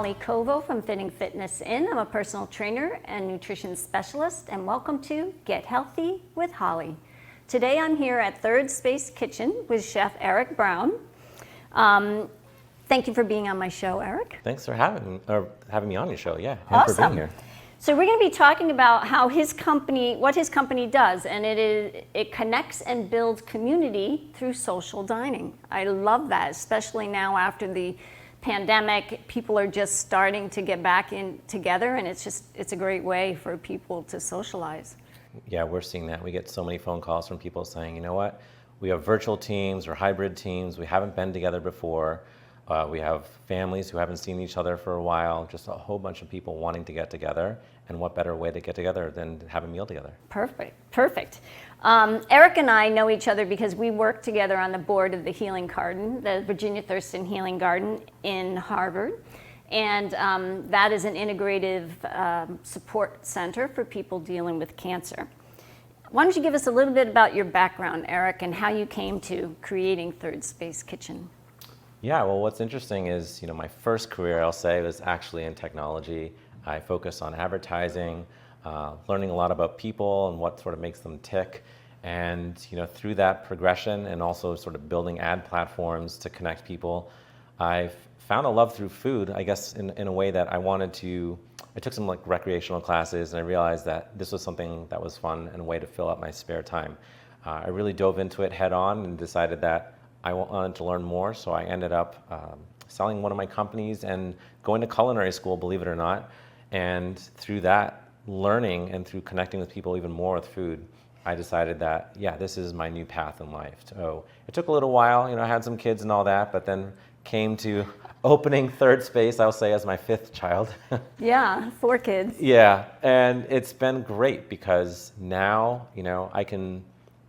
Holly Kovo from Fitting Fitness In. I'm a personal trainer and nutrition specialist, and welcome to Get Healthy with Holly. Today I'm here at Third Space Kitchen with Chef Eric Brown. Thank you for being on my show, Eric. Thanks for having me on your show. Yeah, and for being here. So we're going to be talking about how what his company does, and it connects and builds community through social dining. I love that, especially now after the pandemic. People are just starting to get back in together, and it's a great way for people to socialize. Yeah, we're seeing that. We get so many phone calls from people saying, you know what, we have virtual teams or hybrid teams. We haven't been together before. We have families who haven't seen each other for a while, just a whole bunch of people wanting to get together. And what better way to get together than to have a meal together? Perfect. Eric and I know each other because we work together on the board of the Healing Garden, the Virginia Thurston Healing Garden in Harvard. And that is an integrative support center for people dealing with cancer. Why don't you give us a little bit about your background, Eric, and how you came to creating Third Space Kitchen? Yeah, well, what's interesting is, my first career, I'll say, was actually in technology. I focused on advertising, learning a lot about people and what sort of makes them tick. And, through that progression and also sort of building ad platforms to connect people, I've found a love through food, I guess, in a way that I took some recreational classes, and I realized that this was something that was fun and a way to fill up my spare time. I really dove into it head on and decided that I wanted to learn more, so I ended up selling one of my companies and going to culinary school, believe it or not. And through that learning and through connecting with people even more with food, I decided that, yeah, this is my new path in life. So it took a little while, I had some kids and all that, but then came to opening Third Space, I'll say, as my fifth child. Yeah, 4 kids. Yeah, and it's been great because now, I can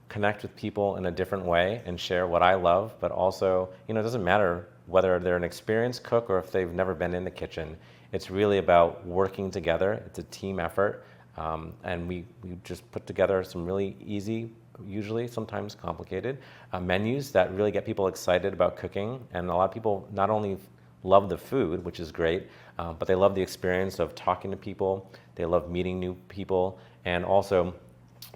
connect with people in a different way and share what I love, but also, it doesn't matter whether they're an experienced cook or if they've never been in the kitchen. It's really about working together. It's a team effort, and we just put together some really easy, usually sometimes complicated, menus that really get people excited about cooking. And a lot of people not only love the food, which is great, but they love the experience of talking to people. They love meeting new people, and also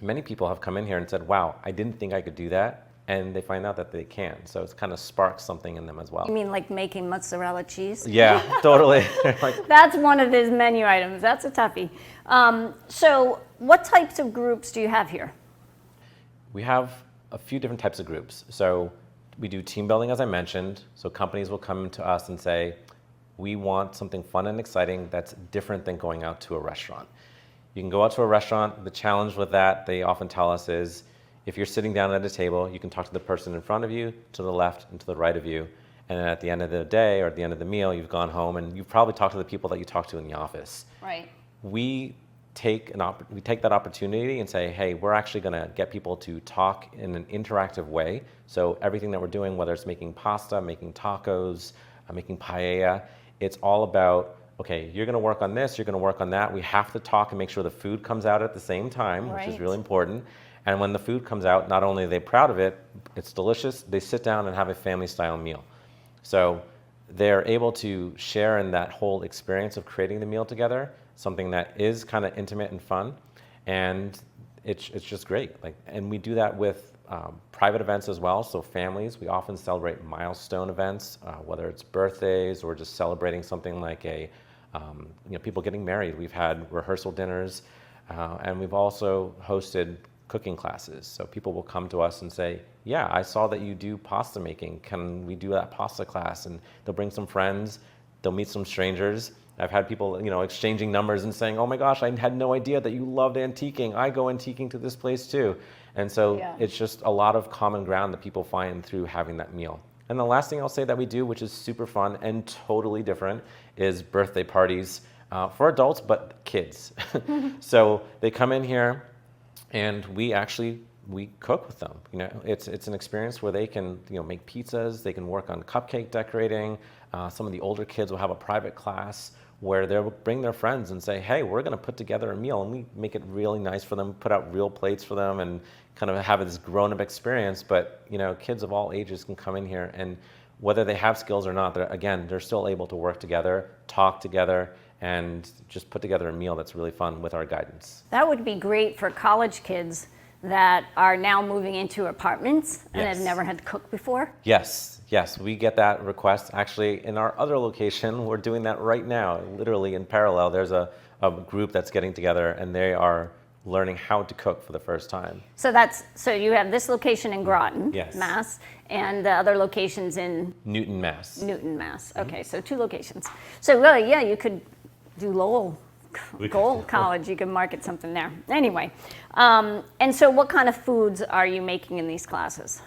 many people have come in here and said, wow, I didn't think I could do that. And they find out that they can. So it's kind of sparks something in them as well. You mean like making mozzarella cheese? Yeah, totally. That's one of his menu items. That's a toughie. So what types of groups do you have here? We have a few different types of groups. So we do team building, as I mentioned. So companies will come to us and say, we want something fun and exciting that's different than going out to a restaurant. You can go out to a restaurant. The challenge with that, they often tell us, is if you're sitting down at a table, you can talk to the person in front of you, to the left, and to the right of you. And then at the end of the day or at the end of the meal, you've gone home and you've probably talked to the people that you talked to in the office. Right. We take that opportunity and say, hey, we're actually going to get people to talk in an interactive way. So everything that we're doing, whether it's making pasta, making tacos, making paella, it's all about, okay, you're going to work on this, you're going to work on that. We have to talk and make sure the food comes out at the same time, right, which is really important. And when the food comes out, not only are they proud of it, it's delicious, they sit down and have a family-style meal. So they're able to share in that whole experience of creating the meal together, something that is kind of intimate and fun, and it's just great. And we do that with private events as well. So families, we often celebrate milestone events, whether it's birthdays or just celebrating something like people getting married. We've had rehearsal dinners, and we've also hosted cooking classes. So people will come to us and say, yeah, I saw that you do pasta making. Can we do that pasta class? And they'll bring some friends, they'll meet some strangers. I've had people, exchanging numbers and saying, oh my gosh, I had no idea that you loved antiquing. I go antiquing to this place too. And so It's just a lot of common ground that people find through having that meal. And the last thing I'll say that we do, which is super fun and totally different, is birthday parties for adults, but kids. So they come in here, and we cook with them. It's an experience where they can make pizzas, they can work on cupcake decorating. Some of the older kids will have a private class where they'll bring their friends and say, hey, we're going to put together a meal, and we make it really nice for them, put out real plates for them, and kind of have this grown-up experience. But kids of all ages can come in here, and whether they have skills or not, they're still able to work together, talk together, and just put together a meal that's really fun with our guidance. That would be great for college kids that are now moving into apartments and Yes. have never had to cook before. Yes, we get that request. Actually, in our other location, we're doing that right now, literally in parallel. There's a group that's getting together, and they are learning how to cook for the first time. So you have this location in Groton, Yes. Mass, and the other locations in Newton, Mass. Newton, Mass. Okay, so 2 locations. So really, yeah, you could do Lowell College. You could market something there. Anyway, and so what kind of foods are you making in these classes?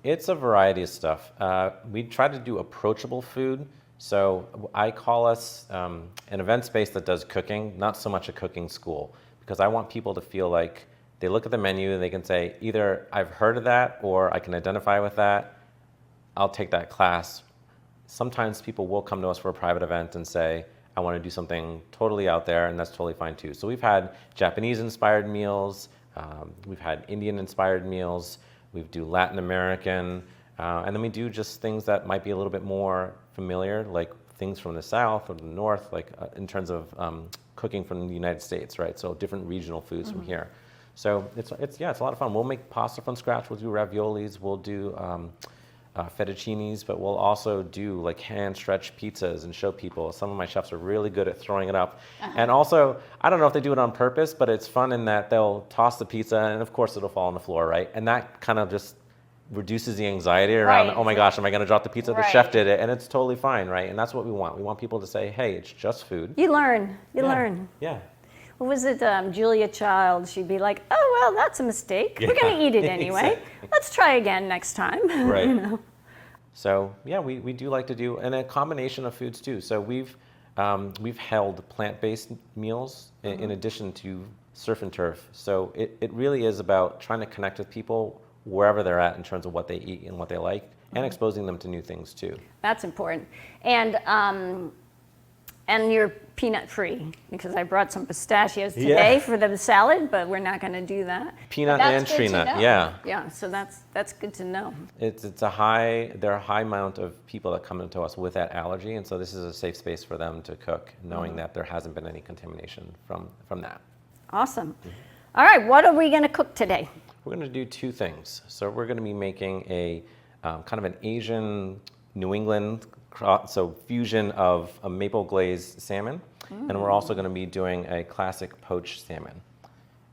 It's a variety of stuff. We try to do approachable food. So I call us an event space that does cooking, not so much a cooking school, because I want people to feel like they look at the menu and they can say, either I've heard of that or I can identify with that. I'll take that class. Sometimes people will come to us for a private event and say, I want to do something totally out there, and that's totally fine too. So we've had Japanese-inspired meals, we've had Indian-inspired meals, we do Latin American, and then we do just things that might be a little bit more familiar, like things from the South or the North, like in terms of cooking from the United States, right? So different regional foods from here. So it's a lot of fun. We'll make pasta from scratch. We'll do raviolis. We'll do fettuccinis, but we'll also do like hand stretched pizzas and show people. Some of my chefs are really good at throwing it up. And also, I don't know if they do it on purpose, but it's fun in that they'll toss the pizza and of course it'll fall on the floor, right? And that kind of just reduces the anxiety around, Right. oh my gosh, am I going to drop the pizza? The Right. chef did it, and it's totally fine, right? And that's what we want. We want people to say, hey, it's just food. You learn. You Yeah. learn. Yeah. What was it, Julia Child? She'd be like, "Oh well, that's a mistake. We're going to eat it anyway. Exactly. Let's try again next time." Right. You know? So yeah, we do like to do, and a combination of foods too. So we've held plant-based meals in addition to surf and turf. So it really is about trying to connect with people wherever they're at in terms of what they eat and what they like, and exposing them to new things too. That's important. And you're peanut free, because I brought some pistachios today for the salad, but we're not going to do that. Peanut That's and good tree to nut, know. yeah. Yeah, so that's good to know. There are a high amount of people that come into us with that allergy, and so this is a safe space for them to cook, knowing that there hasn't been any contamination from that. Awesome. All right, what are we going to cook today? We're going to do 2 things. So we're going to be making a kind of an Asian New England fusion of a maple glazed salmon, and we're also going to be doing a classic poached salmon.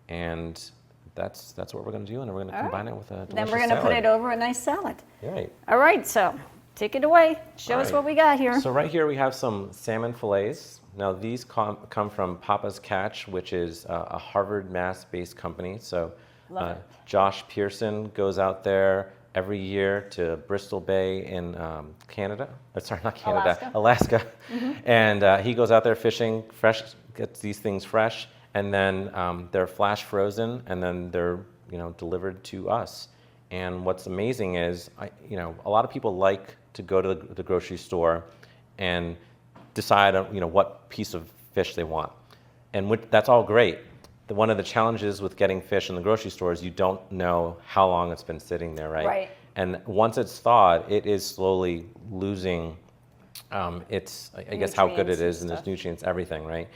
And that's what we're going to do, and we're going to combine it with a delicious Then we're going to put it over a nice salad. Right. All right, so take it away. Show us Right. what we got here. So right here we have some salmon fillets. Now these come from Papa's Catch, which is a Harvard, Mass-based company. So Love it. Josh Pearson goes out there every year to Bristol Bay in Canada. Sorry, not Canada, Alaska. And he goes out there fishing, gets these things fresh, and then they're flash frozen, and then they're delivered to us. And what's amazing is, a lot of people like to go to the grocery store and decide what piece of fish they want, and that's all great. One of the challenges with getting fish in the grocery store is you don't know how long it's been sitting there, right? Right. And once it's thawed, it is slowly losing its, I guess, how good it Nutrients and is and its stuff. nutrients, everything, right?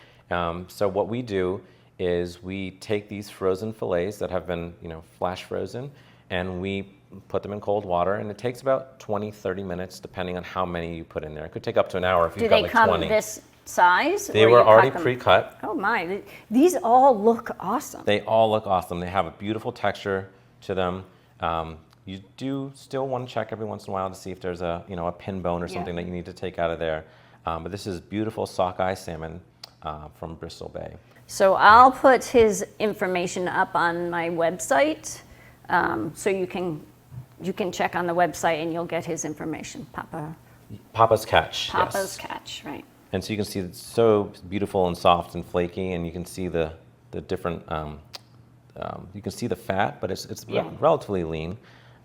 So what we do is we take these frozen fillets that have been, flash frozen, and we put them in cold water, and it takes about 20, 30 minutes, depending on how many you put in there. It could take up to an hour if Do you've got they like come 20. this size? They or were you cut already them? pre-cut. Oh my, these all look awesome. They all look awesome. They have a beautiful texture to them. You do still want to check every once in a while to see if there's a pin bone or something that you need to take out of there. But this is beautiful sockeye salmon from Bristol Bay. So I'll put his information up on my website, so you can check on the website and you'll get his information. Papa's Catch. Papa's yes. Catch, right? And so you can see it's so beautiful and soft and flaky, and you can see the different. You can see the fat, but it's relatively lean,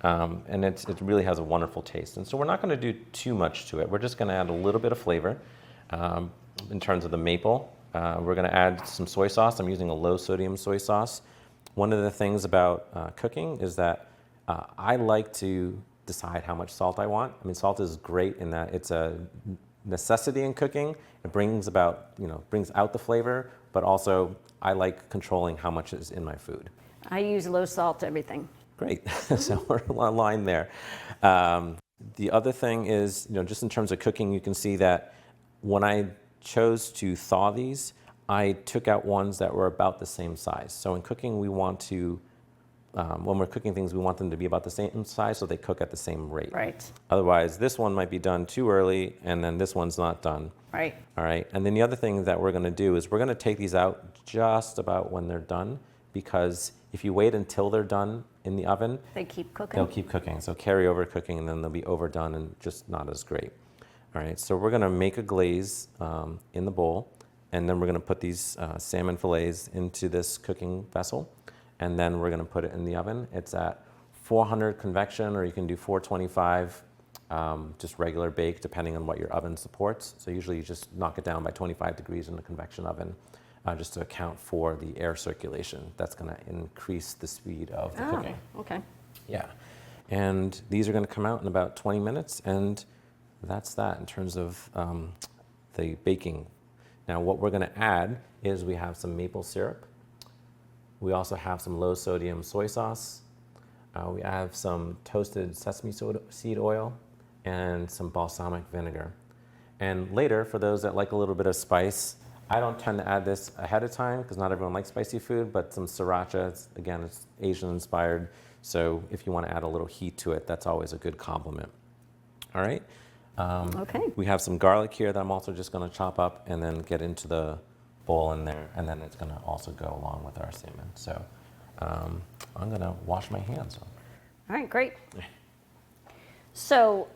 and it really has a wonderful taste. And so we're not going to do too much to it. We're just going to add a little bit of flavor in terms of the maple. We're going to add some soy sauce. I'm using a low sodium soy sauce. One of the things about cooking is that I like to decide how much salt I want. I mean, salt is great in that it's a necessity in cooking. It brings about, brings out the flavor, but also I like controlling how much is in my food. I use low salt everything. Great. So we're aligned there. The other thing is, just in terms of cooking, you can see that when I chose to thaw these, I took out ones that were about the same size. So in cooking, we want to, when we're cooking things, we want them to be about the same size so they cook at the same rate. Right. Otherwise, this one might be done too early, and then this one's not done. Right. All right. And then the other thing that we're going to do is we're going to take these out just about when they're done, because if you wait until they're done in the oven, They keep cooking. they'll keep cooking. So carry over cooking, and then they'll be overdone and just not as great. All right. So we're going to make a glaze in the bowl, and then we're going to put these salmon fillets into this cooking vessel, and then we're going to put it in the oven. It's at 400 convection, or you can do 425, just regular bake, depending on what your oven supports. So usually you just knock it down by 25 degrees in the convection oven, just to account for the air circulation. That's going to increase the speed of the cooking. Okay. Yeah. And these are going to come out in about 20 minutes, and that's that in terms of the baking. Now, what we're going to add is we have some maple syrup. We also have some low sodium soy sauce. We have some toasted sesame seed oil and some balsamic vinegar. And later, for those that like a little bit of spice, I don't tend to add this ahead of time because not everyone likes spicy food, but some sriracha, again, it's Asian inspired. So if you want to add a little heat to it, that's always a good compliment. All right. Okay. We have some garlic here that I'm also just going to chop up and then get into the bowl in there, and then it's going to also go along with our salmon. So I'm going to wash my hands. All right, great. So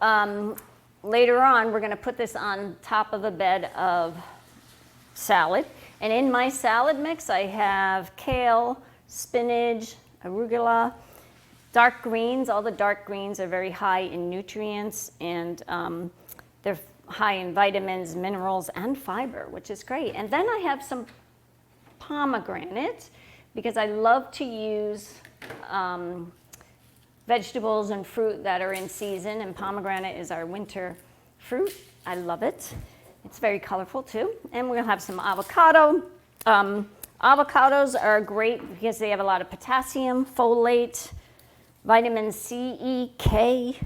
later on, we're going to put this on top of a bed of salad. And in my salad mix, I have kale, spinach, arugula, dark greens. All the dark greens are very high in nutrients, and they're high in vitamins, minerals, and fiber, which is great. And then I have some pomegranate, because I love to use vegetables and fruit that are in season, and pomegranate is our winter fruit. I love it. It's very colorful too. And we'll have some avocado. Avocados are great because they have a lot of potassium, folate, vitamin C, E, K,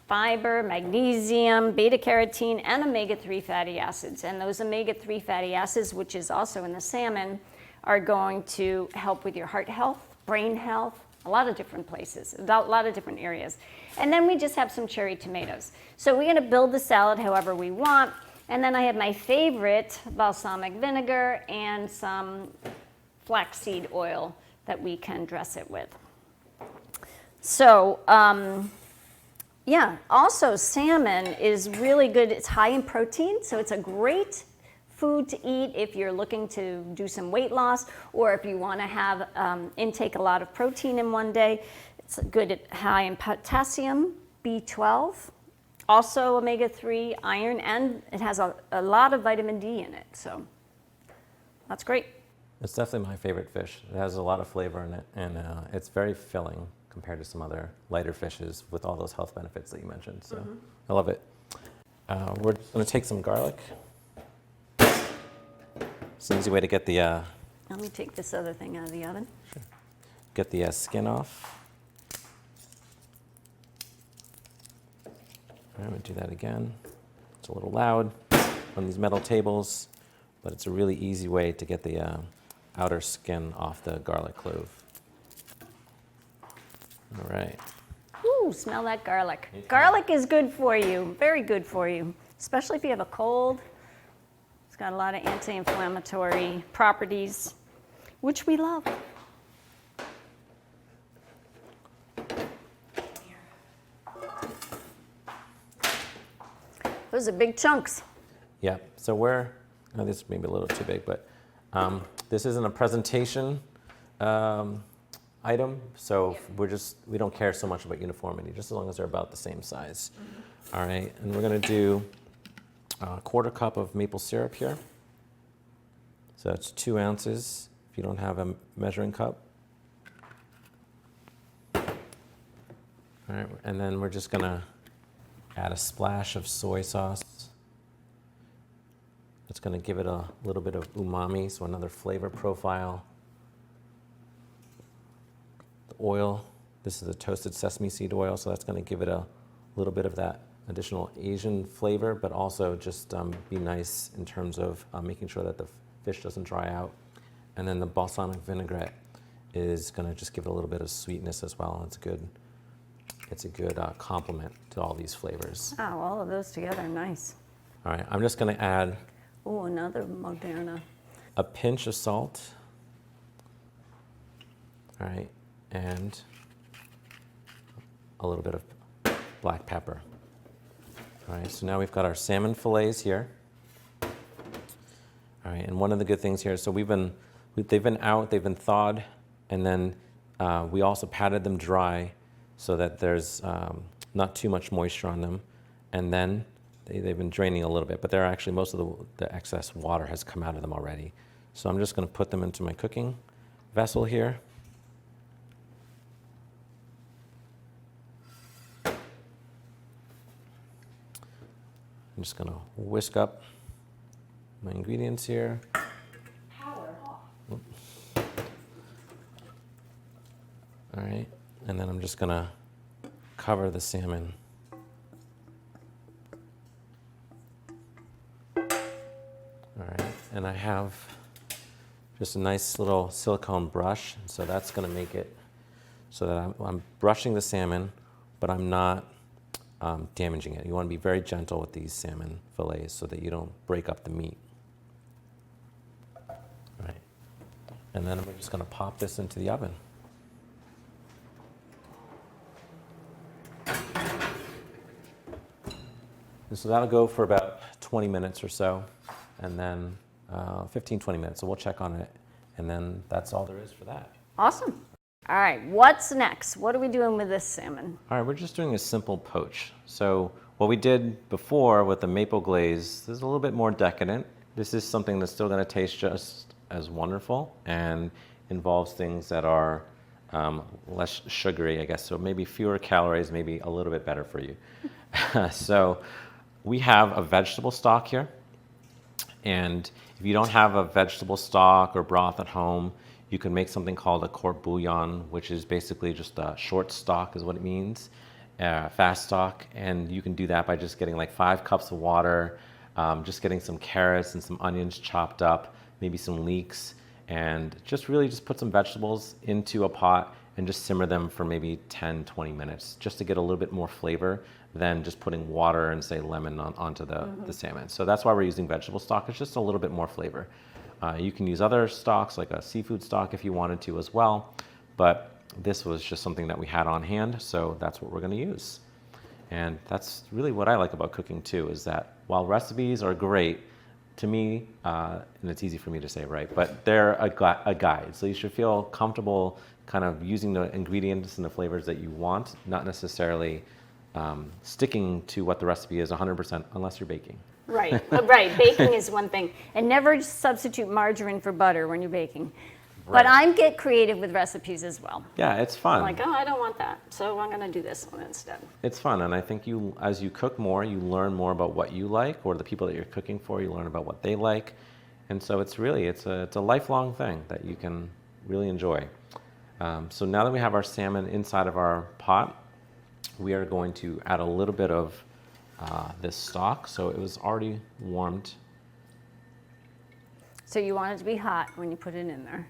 fiber, magnesium, beta-carotene, and omega-3 fatty acids. And those omega-3 fatty acids, which is also in the salmon, are going to help with your heart health, brain health, a lot of different places, a lot of different areas. And then we just have some cherry tomatoes. So we're going to build the salad however we want. And then I have my favorite balsamic vinegar and some flaxseed oil that we can dress it with. So, yeah, also salmon is really good. It's high in protein, so it's a great food to eat if you're looking to do some weight loss, or if you want to have intake a lot of protein in one day. It's good, high in potassium, B12, also omega-3, iron, and it has a lot of vitamin D in it. So that's great. It's definitely my favorite fish. It has a lot of flavor in it, and it's very filling compared to some other lighter fishes with all those health benefits that you mentioned. So I love it. We're just going to take some garlic. It's an easy way to get the Let me take this other thing out of the oven. get the skin off. I'm going to do that again. It's a little loud on these metal tables, but it's a really easy way to get the outer skin off the garlic clove. All right. Ooh, smell that garlic. Garlic is good for you, very good for you, especially if you have a cold. It's got a lot of anti-inflammatory properties, which we love. Those are big chunks. Yeah, so this may be a little too big, but this isn't a presentation item, so we don't care so much about uniformity, just as long as they're about the same size. All right, and we're gonna do a 1/4 cup of maple syrup here. So that's 2 ounces if you don't have a measuring cup. All right, and then we're just gonna add a splash of soy sauce. It's gonna give it a little bit of umami, so another flavor profile. The oil, this is a toasted sesame seed oil, so that's gonna give it a little bit of that additional Asian flavor, but also just be nice in terms of making sure that the fish doesn't dry out. And then the balsamic vinaigrette is gonna just give it a little bit of sweetness as well. It's a good complement to all these flavors. Oh, all of those together, nice. All right, I'm just gonna add Oh, another Moderna. a pinch of salt. All right, and a little bit of black pepper. All right, so now we've got our salmon fillets here. All right, and one of the good things here, so they've been out, they've been thawed, and then we also patted them dry so that there's not too much moisture on them. And then they've been draining a little bit, but they're actually, most of the excess water has come out of them already. So I'm just gonna put them into my cooking vessel here. I'm just gonna whisk up my ingredients here. Power off. All right, and then I'm just gonna cover the salmon. All right, and I have just a nice little silicone brush, so that's gonna make it so that I'm brushing the salmon, but I'm not damaging it. You wanna be very gentle with these salmon fillets so that you don't break up the meat. All right, and then we're just gonna pop this into the oven. And so that'll go for about 20 minutes or so, and then 15, 20 minutes. So we'll check on it, and then that's all there is for that. Awesome. All right, what's next? What are we doing with this salmon? All right, we're just doing a simple poach. So what we did before with the maple glaze, this is a little bit more decadent. This is something that's still gonna taste just as wonderful and involves things that are less sugary, I guess. So maybe fewer calories, maybe a little bit better for you. So we have a vegetable stock here. And if you don't have a vegetable stock or broth at home, you can make something called a court bouillon, which is basically just a short stock is what it means, fast stock. And you can do that by just getting like 5 cups of water, just getting some carrots and some onions chopped up, maybe some leeks, and just really just put some vegetables into a pot and just simmer them for maybe 10, 20 minutes, just to get a little bit more flavor than just putting water and say lemon onto the salmon. So that's why we're using vegetable stock. It's just a little bit more flavor. You can use other stocks like a seafood stock if you wanted to as well, but this was just something that we had on hand, so that's what we're gonna use. And that's really what I like about cooking too, is that while recipes are great, to me, and it's easy for me to say, right, but they're a guide. So you should feel comfortable kind of using the ingredients and the flavors that you want, not necessarily sticking to what the recipe is 100% unless you're baking. Right, right. Baking is one thing. And never substitute margarine for butter when you're baking. Right. But I get creative with recipes as well. Yeah, it's fun. Like, oh, I don't want that, so I'm going to do this one instead. It's fun, and I think as you cook more, you learn more about what you like, or the people that you're cooking for, you learn about what they like. And so it's a lifelong thing that you can really enjoy. So now that we have our salmon inside of our pot, we are going to add a little bit of this stock. So it was already warmed. So you want it to be hot when you put it in there.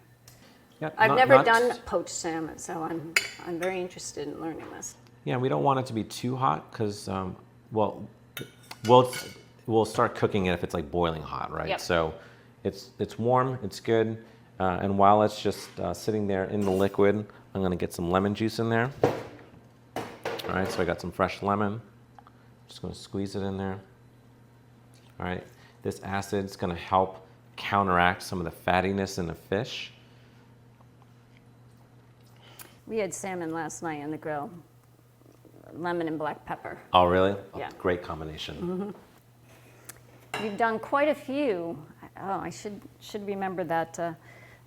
Yep, I've never done poached salmon, so I'm very interested in learning this. Yeah, we don't want it to be too hot because, we'll start cooking it if it's like boiling hot, right? Yep. So it's warm, it's good, and while it's just sitting there in the liquid, I'm gonna get some lemon juice in there. All right, so I got some fresh lemon. Just gonna squeeze it in there. All right, this acid's gonna help counteract some of the fattiness in the fish. We had salmon last night on the grill. Lemon and black pepper. Oh, really? Yeah. Oh, great combination. We've done quite a few. Oh, I should remember that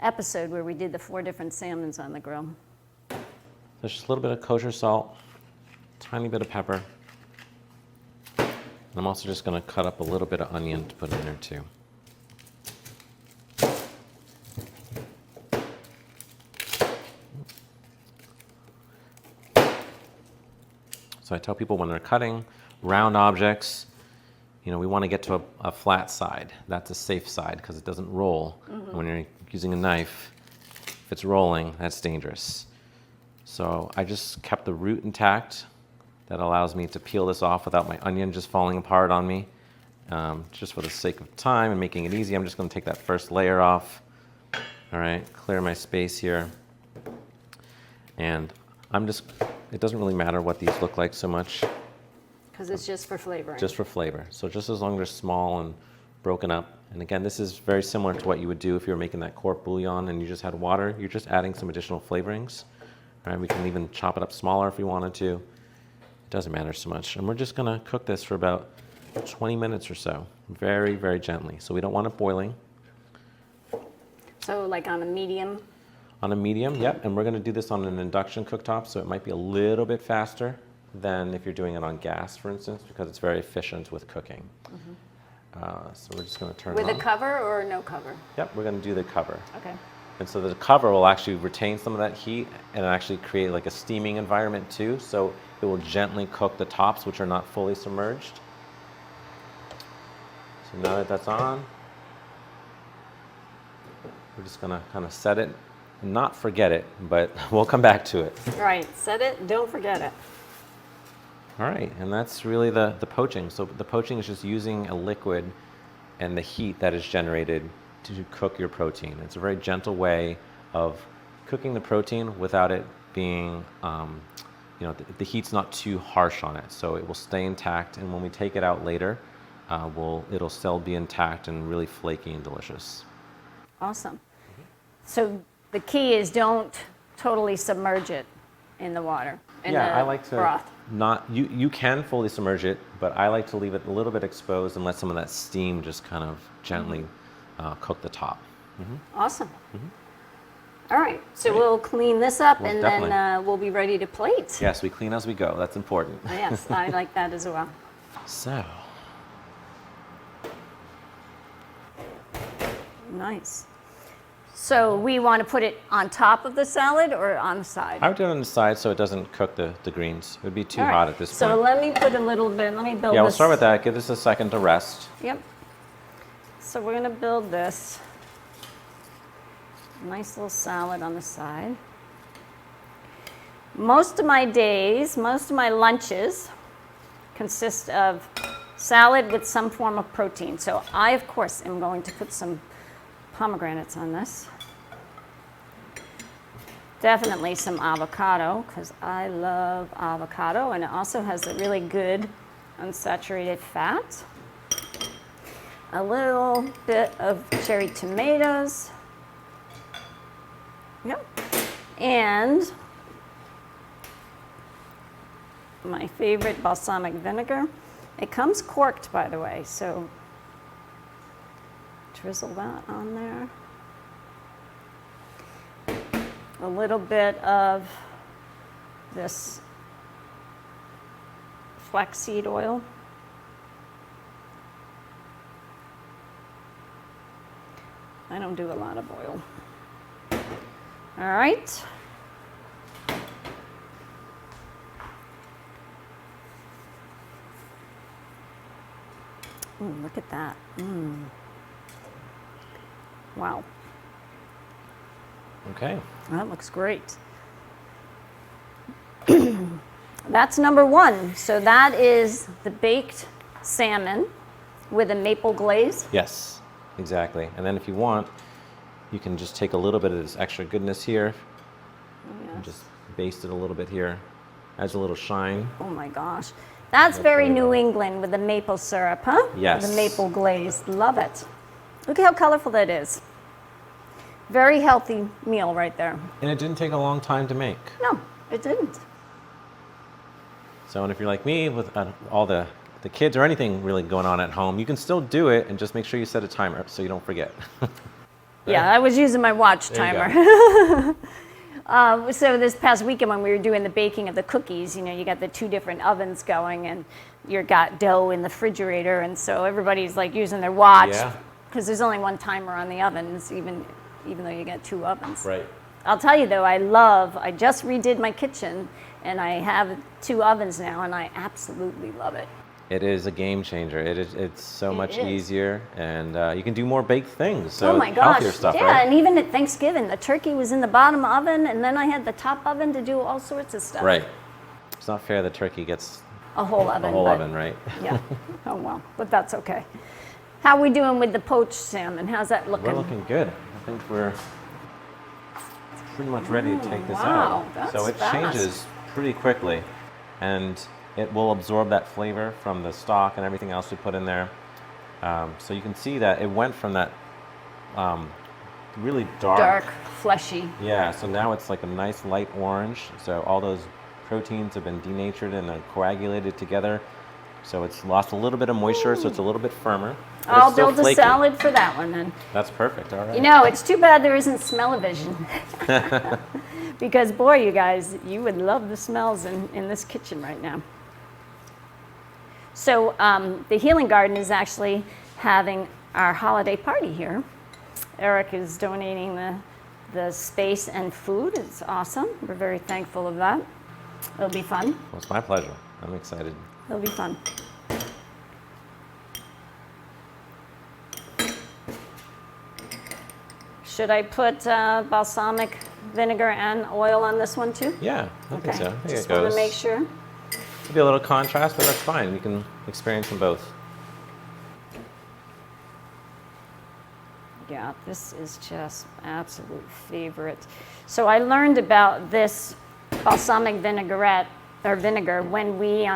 episode where we did the 4 different salmons on the grill. There's just a little bit of kosher salt. tiny bit of pepper. I'm also just going to cut up a little bit of onion to put in there too. So I tell people when they're cutting round objects, you know, we want to get to a flat side. That's a safe side because it doesn't roll. Mm-hmm. When you're using a knife, if it's rolling, that's dangerous. So I just kept the root intact. That allows me to peel this off without my onion just falling apart on me. Just for the sake of time and making it easy, I'm just going to take that first layer off. All right, clear my space here. And it doesn't really matter what these look like so much. Because it's just for flavoring. Just for flavor. So just as long as they're small and broken up. And again, this is very similar to what you would do if you were making that court bouillon and you just had water. You're just adding some additional flavorings. All right, we can even chop it up smaller if we wanted to. Doesn't matter so much. And we're just gonna cook this for about 20 minutes or so, very, very gently. So we don't want it boiling. So like on a medium? On a medium, yep. And we're gonna do this on an induction cooktop, so it might be a little bit faster than if you're doing it on gas, for instance, because it's very efficient with cooking. Mm-hmm. So we're just gonna turn it on. With a cover or no cover? Yep, we're gonna do the cover. Okay. And so the cover will actually retain some of that heat and actually create like a steaming environment too. So it will gently cook the tops, which are not fully submerged. So now that that's on, we're just gonna kind of set it and not forget it, but we'll come back to it. Right, set it, don't forget it. All right, and that's really the poaching. So the poaching is just using a liquid and the heat that is generated to cook your protein. It's a very gentle way of cooking the protein without it being, you know, the heat's not too harsh on it, so it will stay intact. And when we take it out later, it'll still be intact and really flaky and delicious. Awesome. So the key is don't totally submerge it in the water. I like to broth. not. You can fully submerge it, but I like to leave it a little bit exposed and let some of that steam just kind of gently cook the top. Mm-hmm. Awesome. Mm-hmm. All right, so we'll clean this up and then we'll be ready to plate. Yes, we clean as we go. That's important. Yes, I like that as well. So. Nice. So we want to put it on top of the salad or on the side? I would do it on the side so it doesn't cook the greens. It would be too hot at this point. So let me put a little bit, let me build this. Yeah, we'll start with that. Give this a second to rest. Yep. So we're going to build this nice little salad on the side. Most of my days, most of my lunches consist of salad with some form of protein. So I, of course, am going to put some pomegranates on this. Definitely some avocado, because I love avocado, and it also has a really good unsaturated fat. A little bit of cherry tomatoes. Yep. And my favorite balsamic vinegar. It comes corked, by the way, so drizzle that on there. A little bit of this flaxseed oil. I don't do a lot of oil. All right. Ooh, look at that. Wow. Okay. That looks great. That's number one. So that is the baked salmon with a maple glaze. Yes, exactly. And then if you want, you can just take a little bit of this extra goodness here and just baste it a little bit here. Adds a little shine. Oh my gosh. That's very New England with the maple syrup, huh? Yes. The maple glaze. Love it. Look at how colorful that is. Very healthy meal right there. And it didn't take a long time to make. No, it didn't. So, and if you're like me with all the kids or anything really going on at home, you can still do it and just make sure you set a timer so you don't forget. Yeah, I was using my watch timer. So this past weekend when we were doing the baking of the cookies, you know, you got the 2 different ovens going, and you got dough in the refrigerator, and so everybody's like using their watch because there's only 1 timer on the ovens, even though you got 2 ovens. Right. I'll tell you though, I just redid my kitchen, and I have 2 ovens now, and I absolutely love it. It is a game changer. It's so much easier, and you can do more baked things. So oh my gosh! healthier stuff, yeah, right? And even at Thanksgiving, the turkey was in the bottom oven, and then I had the top oven to do all sorts of stuff. Right. It's not fair the turkey gets a whole oven. A whole oven, right? Yeah. Oh well, but that's okay. How are we doing with the poached salmon? How's that looking? We're looking good. I think we're pretty much ready to take this wow, out. That's so it fast. changes pretty quickly, and it will absorb that flavor from the stock and everything else we put in there. So you can see that it went from that really dark, fleshy. Yeah, so now it's like a nice light orange. So all those proteins have been denatured and coagulated together. So it's lost a little bit of moisture, so it's a little bit firmer. I'll build a salad for that one then. That's perfect, all right. You know, it's too bad there isn't smell-o-vision. Because boy, you guys, you would love the smells in this kitchen right now. So the Healing Garden is actually having our holiday party here. Eric is donating the space and food. It's awesome. We're very thankful of that. It'll be fun. Well, it's my pleasure. I'm excited. It'll be fun. Should I put balsamic vinegar and oil on this one too? Yeah, I think so. I think Just it goes. want to make sure. It'll be a little contrast, but that's fine. You can experience them both. Yeah, this is just absolute favorite. So I learned about this balsamic vinaigrette or vinegar when we,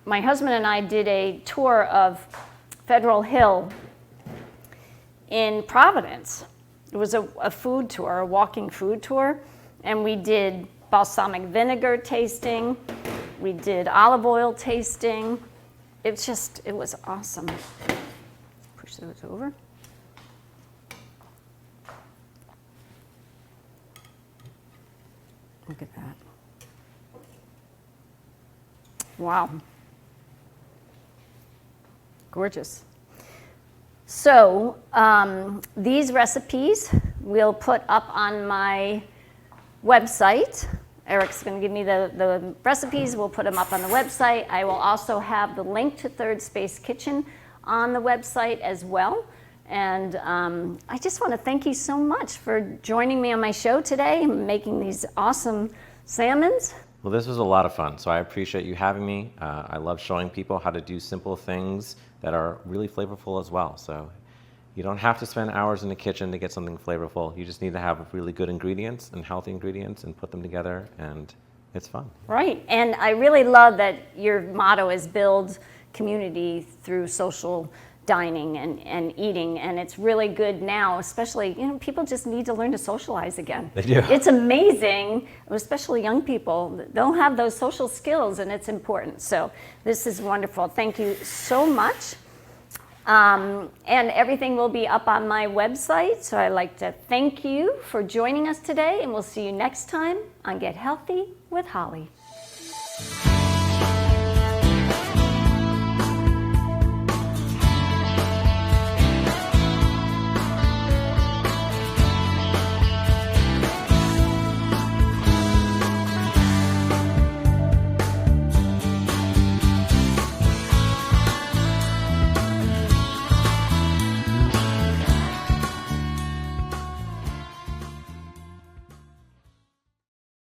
my husband and I did a tour of Federal Hill in Providence. It was a food tour, a walking food tour, and we did balsamic vinegar tasting. We did olive oil tasting. It was awesome. Push those over. Look at that. Wow. Gorgeous. So these recipes we'll put up on my website. Eric's going to give me the recipes. We'll put them up on the website. I will also have the link to Third Space Kitchen on the website as well. And I just want to thank you so much for joining me on my show today and making these awesome salmons. Well, this was a lot of fun, so I appreciate you having me. I love showing people how to do simple things that are really flavorful as well. So you don't have to spend hours in the kitchen to get something flavorful. You just need to have really good ingredients and healthy ingredients and put them together, and it's fun. Right, and I really love that your motto is build community through social dining and eating, and it's really good now, especially, people just need to learn to socialize again. They do. It's amazing, especially young people, they'll have those social skills, and it's important. So this is wonderful. Thank you so much. And everything will be up on my website, so I'd like to thank you for joining us today, and we'll see you next time on Get Healthy with Holly.